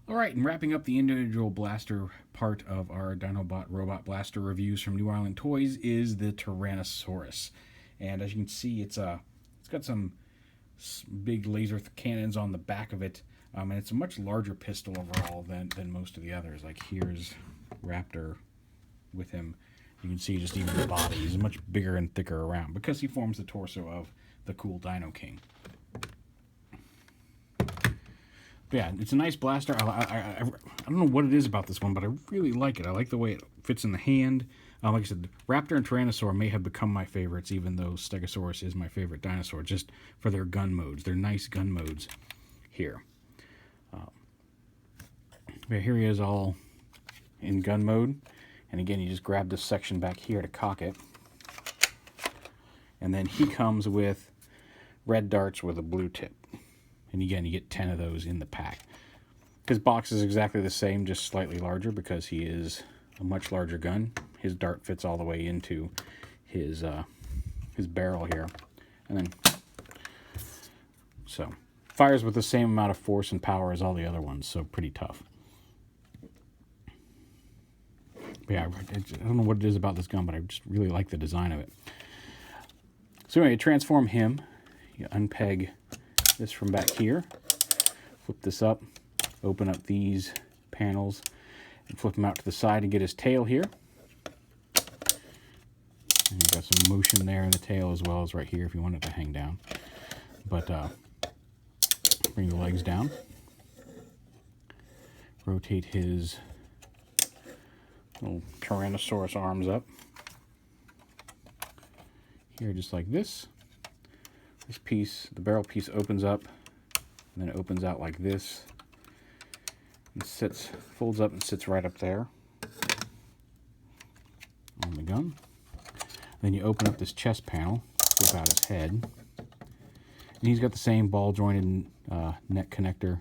All right, and wrapping up the individual blaster part of our Dinobot robot blaster reviews from Newisland Toys is the Tyrannosaurus. And as you can see, it's got some big laser cannons on the back of it, and it's a much larger pistol overall than most of the others. Like here's Raptor with him. You can see just even the body is much bigger and thicker around because he forms the torso of the cool Dino King. But yeah, it's a nice blaster. I don't know what it is about this one, but I really like it. I like the way it fits in the hand. Like I said, Raptor and Tyrannosaur may have become my favorites, even though Stegosaurus is my favorite dinosaur, just for their gun modes. They're nice gun modes here. But here he is all in gun mode. And again, you just grab this section back here to cock it. And then he comes with red darts with a blue tip. And again, you get 10 of those in the pack. His box is exactly the same, just slightly larger because he is a much larger gun. His dart fits all the way into his barrel here. And then, so, fires with the same amount of force and power as all the other ones, so pretty tough. But yeah, I don't know what it is about this gun, but I just really like the design of it. So anyway, you transform him. You unpeg this from back here, flip this up, open up these panels, and flip him out to the side and get his tail here. And you've got some motion there in the tail as well as right here if you want it to hang down. But bring the legs down, rotate his little Tyrannosaurus arms up here just like this. This piece, the barrel piece, opens up and then it opens out like this and sits, folds up and sits right up there on the gun. Then you open up this chest panel, flip out his head, and he's got the same ball jointed neck connector,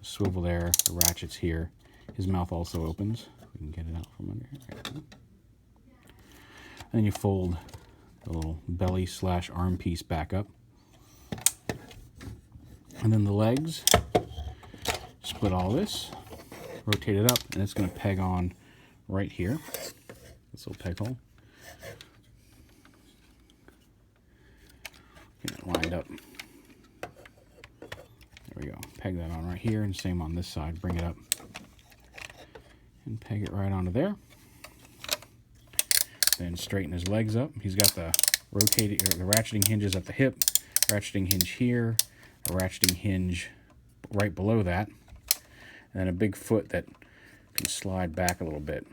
swivel there, the ratchets here. His mouth also opens. We can get it out from under here. And then you fold the little belly / arm piece back up. And then the legs, split all this, rotate it up, and it's going to peg on right here. This little peg hole. Get it lined up. There we go. Peg that on right here, and same on this side. Bring it up and peg it right onto there. Then straighten his legs up. He's got the rotating or the ratcheting hinges at the hip, ratcheting hinge here, a ratcheting hinge right below that, and then a big foot that can slide back a little bit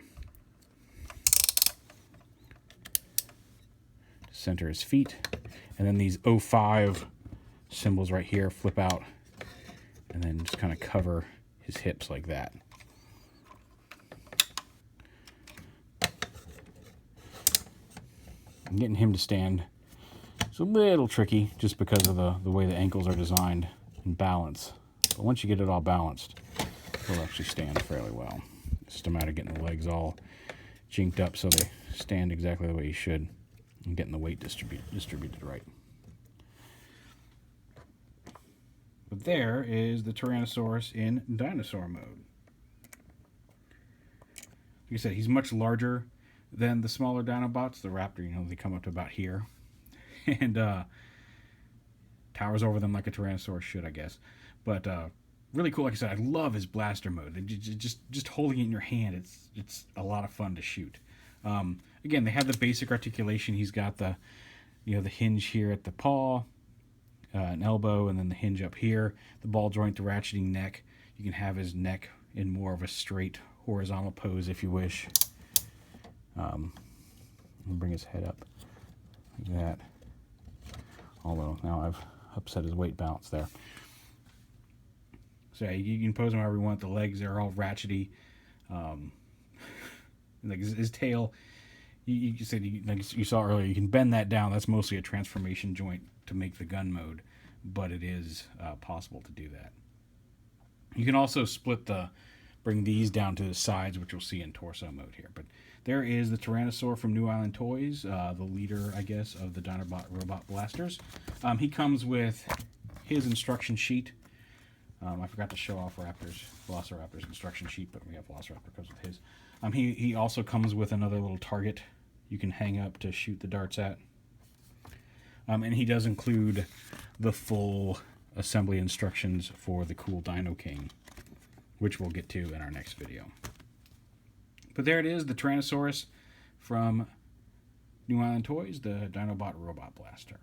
to center his feet. And then these 05 symbols right here flip out and then just kind of cover his hips like that. And getting him to stand is a little tricky just because of the way the ankles are designed and balance. But once you get it all balanced, he'll actually stand fairly well. It's just a matter of getting the legs all jinked up so they stand exactly the way you should and getting the weight distributed right. But there is the Tyrannosaurus in dinosaur mode. Like I said, he's much larger than the smaller Dinobots. The Raptor, you know, they come up to about here. And towers over them like a Tyrannosaurus should, I guess. But really cool. Like I said, I love his blaster mode. Just holding it in your hand, it's a lot of fun to shoot. Again, they have the basic articulation. He's got the hinge here at the paw, an elbow, and then the hinge up here. The ball joint, the ratcheting neck. You can have his neck in more of a straight horizontal pose if you wish. Bring his head up like that. Although now I've upset his weight balance there. So yeah, you can pose him however you want. The legs are all ratchety. Like his tail, you said, like you saw earlier, you can bend that down. That's mostly a transformation joint to make the gun mode, but it is possible to do that. You can also bring these down to the sides, which you'll see in torso mode here. But there is the Tyrannosaur from Newisland Toys, the leader, I guess, of the Dinobot robot blasters. He comes with his instruction sheet. I forgot to show off Velociraptor's instruction sheet, but we have Velociraptor comes with his. He also comes with another little target you can hang up to shoot the darts at. And he does include the full assembly instructions for the cool Dino King, which we'll get to in our next video. But there it is, the Tyrannosaurus from New Island Toys, the Dinobot Robot Blaster.